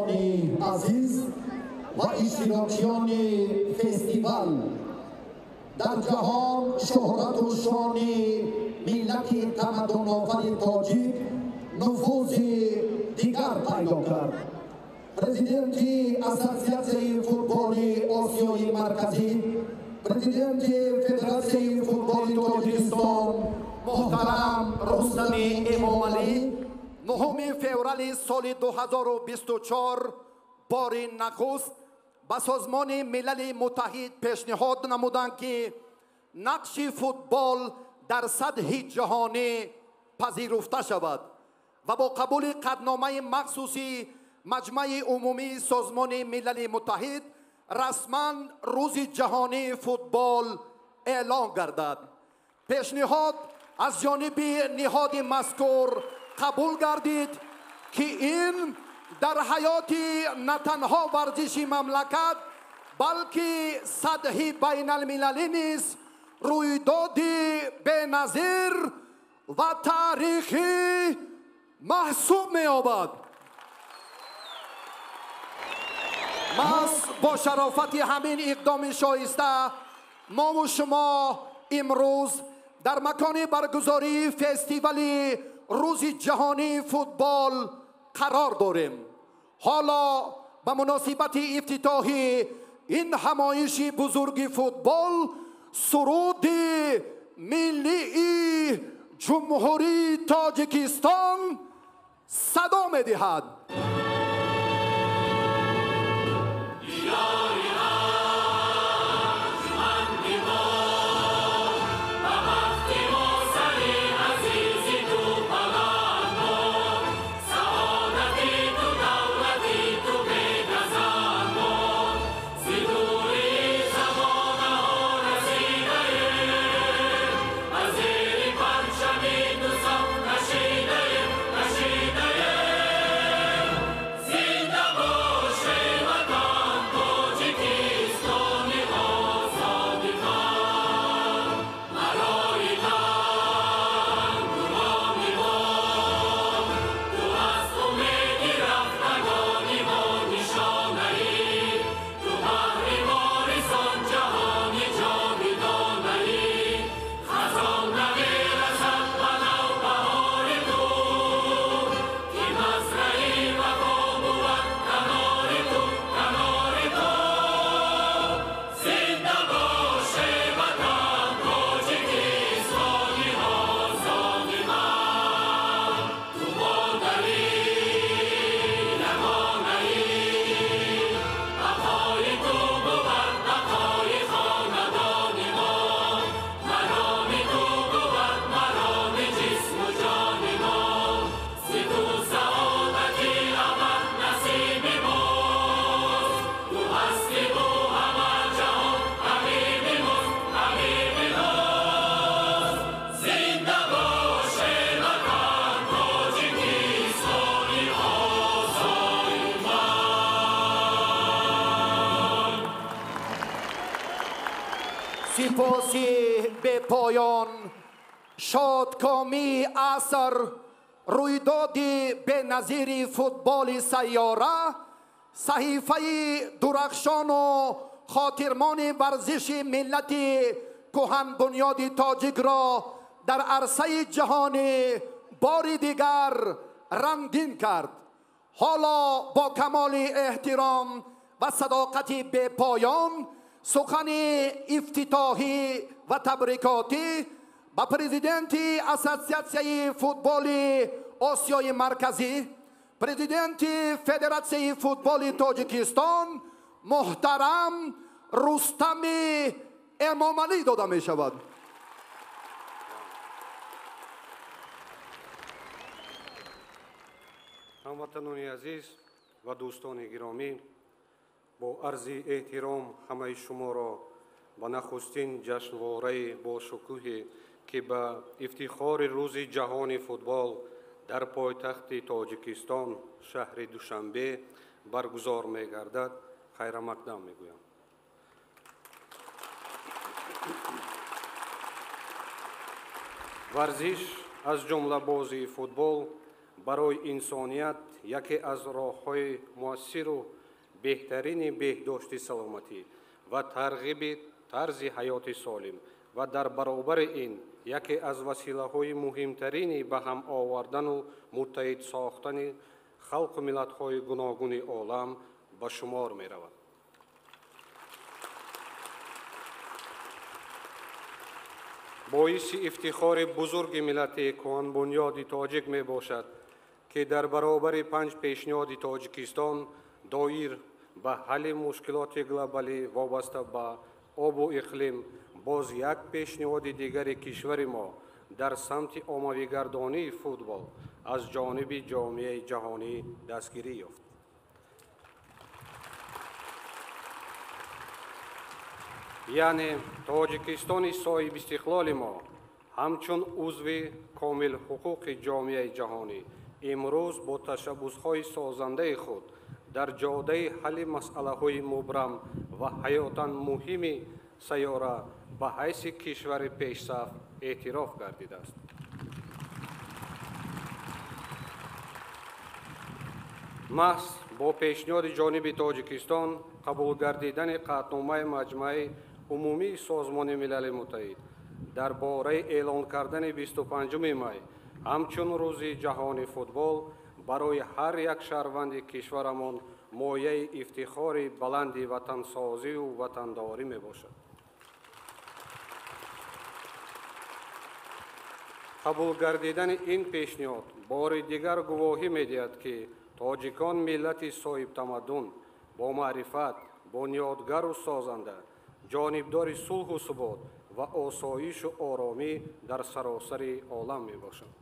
مهمانی عزیز و اشتراکیان فستیوال در جهان شهرت و شان ملت تمدن آفر تاجیک نفوذ دیگر پیدا کرد. پرزیدنت اساسیاسیون فوتبال آسیای مرکزی، پرزیدنت فدراسیون فوتبال تاجیکستان محترم رستم امامعلی، 9 فوریه سال 2024 بار نخست به سازمان ملل متحد پیشنهاد نمودند که نقش فوتبال در سطح جهانی پذیرفته شود و با قبول قطعنامه مخصوصی مجمع عمومی سازمان ملل متحد رسما روز جهانی فوتبال اعلام گردد. پیشنهاد از جانب نهاد مذکور قبول گردید که این در حیات نه تنها ورزش مملکت بلکه سطح بین المللی نیز رویداد بی‌نظیر و تاریخی محسوب می‌یابد. با شرافت همین اقدام شایسته ما و شما امروز در مکان برگزاری فستیوال روز جهانی فوتبال قرار داریم. حالا به مناسبت افتتاح این همایش بزرگ فوتبال سرود ملی جمهوری تاجیکستان صدا می‌دهد. سپاسی به پایان شادکامی اثر رویداد بی‌نظیر فوتبال سیاره صحیفه درخشان و خاطرمان ورزش ملت کهن بنیاد تاجیک را در عرصه جهان بار دیگر رنگین کرد. حالا با کمال احترام و صداقت به پایان سخن افتتاحی و تبریکاتی با پرزیدنت اساسیاسیون فوتبال آسیای مرکزی، پرزیدنت فدراسیون فوتبال تاجیکستان محترم رستم امامعلی داده می شود. هموطنان عزیز و دوستان گرامی، با عرض احترام همه شما را به نخستین جشنواره با شکوهی که به افتخار روز جهانی فوتبال در پایتخت تاجیکستان شهر دوشنبه برگزار می‌گردد خیر مقدم می‌گویم. ورزش از جمله بازی فوتبال барои инсоният яке аз роҳҳои муассиру беҳтарини беҳдошти саломатӣ ва тарғиби тарзи ҳаёти солим ва дар баробари ин яке аз василаҳои муҳимтарини ба ҳам овардану муттаҳид сохтани халқу миллатҳои гуногуни олам ба шумор меравад. боиси ифтихори бузурги миллати кӯҳанбунёди тоҷик мебошад ки дар баробари 5 пешниҳоди Тоҷикистон доир ба ҳалли мушкилоти глобалӣ вобаста ба обу иқлим боз як пешниҳоди дигари кишвари мо дар самти оммавигардонии футбол аз ҷониби ҷомеаи ҷаҳонӣ дастгирӣ ёфт. яъне Тоҷикистони соҳибистиқлоли мо ҳамчун узви комилҳуқуқи ҷомеаи ҷаҳонӣ имрӯз бо ташаббусҳои созандаи худ дар ҷодаи ҳалли масъалаҳои мубрам ва ҳаётан муҳими сайёра ба ҳайси кишвари пешсаф эътироф гардидааст. маҳз бо пешниҳоди ҷониби Тоҷикистон қабул гардидани қатномаи маҷмӯаи умумии Созмони Милали Муттаҳид дар бораи эълон кардани 25 май ҳамчун рӯзи ҷаҳони футбол барои ҳар як шаҳрванди кишварамон мояи ифтихори баланди ватансозиву ватандорӣ мебошад. қабул гардидани ин пешниҳод бори дигар гувоҳӣ медиҳад ки тоҷикон миллати соҳибтамаддун, бо маърифат, бунёдгару созанда, ҷонибдори сулҳу субот ва осоишу оромӣ дар саросари олам мебошанд.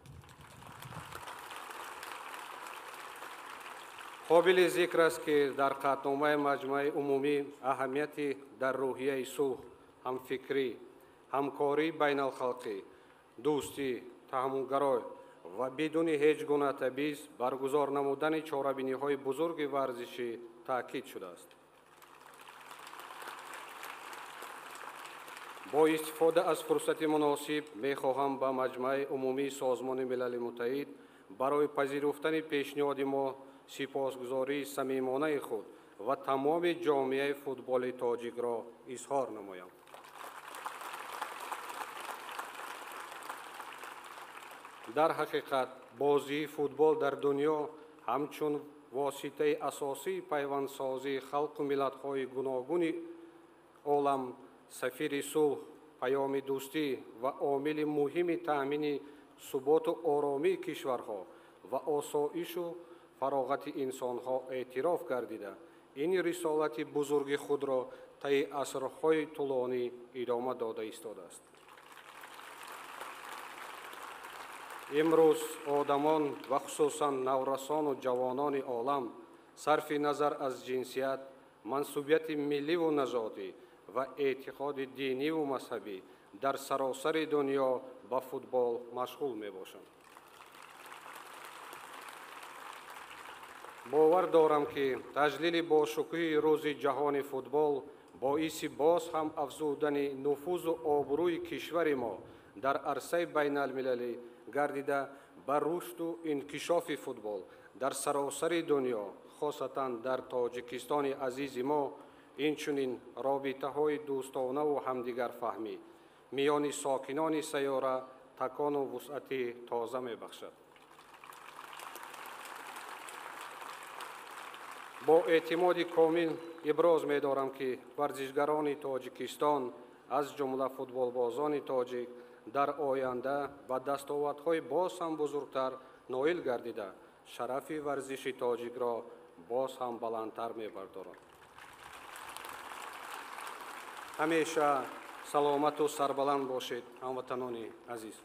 қобили зикр аст ки дар қатномаи маҷмӯаи умумӣ аҳамияти дар рӯҳияи сулҳ, ҳамфикрӣ, ҳамкории байналхалқӣ, дӯстӣ, таҳаммулгароӣ ва бидуни ҳеҷ гуна табиз баргузор намудани чорабиниҳои бузурги варзишӣ таъкид шудааст. бо истифода аз фурсати муносиб мехоҳам ба маҷмӯаи умумии Созмони Милали Муттаҳид барои пазируфтани пешниҳоди мо сипосгузории самимонаи худ ва тамоми ҷомеаи футболи тоҷикро изҳор намоям. дар ҳақиқат бозии футбол дар дунё ҳамчун воситаи асосии пайвандсозии халқу миллатҳои гуногуни олам, сафири сулҳ, паёми дӯстӣ ва омили муҳими таъмини суботу оромии кишварҳо ва осоишу фароғати инсонҳо эътироф гардида, ин рисолати бузурги худро таи асрҳои тӯлонӣ идома дода истодааст. имрӯз одамон ва хусусан наврасону ҷавонони олам сарфи назар аз ҷинсият, мансубияти милливу нажодӣ ва эътиқоди диниву мазҳабӣ дар саросари дунё ба футбол машғул мебошанд. бовар дорам ки таҷлили бошукӯҳи рӯзи ҷаҳони футбол боиси боз ҳам афзудани нуфузу обрӯи кишвари мо дар арсаи байналмилалӣ гардида ба рушду инкишофи футбол дар саросари дунё, хосатан дар Тоҷикистони азизи мо, инчунин робитаҳои дӯстонаву ҳамдигарфаҳмӣ миёни сокинони сайёра такону вусъати тоза мебахшад. бо эътимоди комил иброз медорам ки варзишгарони Тоҷикистон аз ҷумла футболбозони тоҷик дар оянда ба дастовардҳои боз ҳам бузургтар ноил гардида, шарафи варзиши тоҷикро боз ҳам баландтар мебардоранд. ҳамеша саломату сарбаланд бошед, ҳамватанони азиз.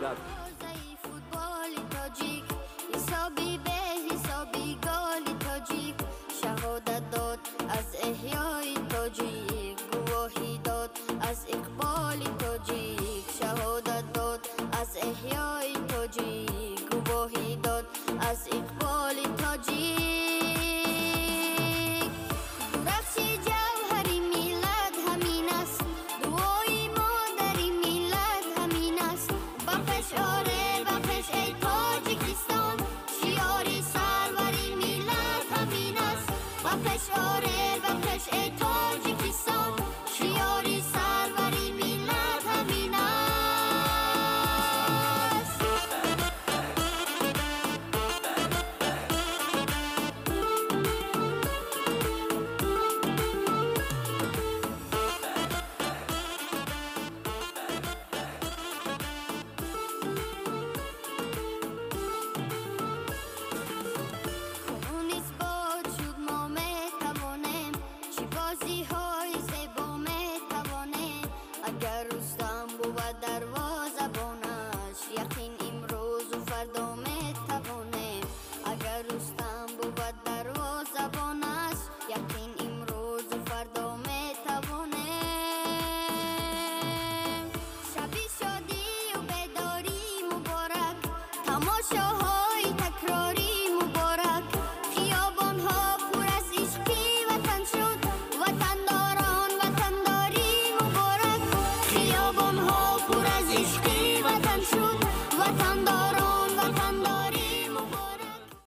گردد.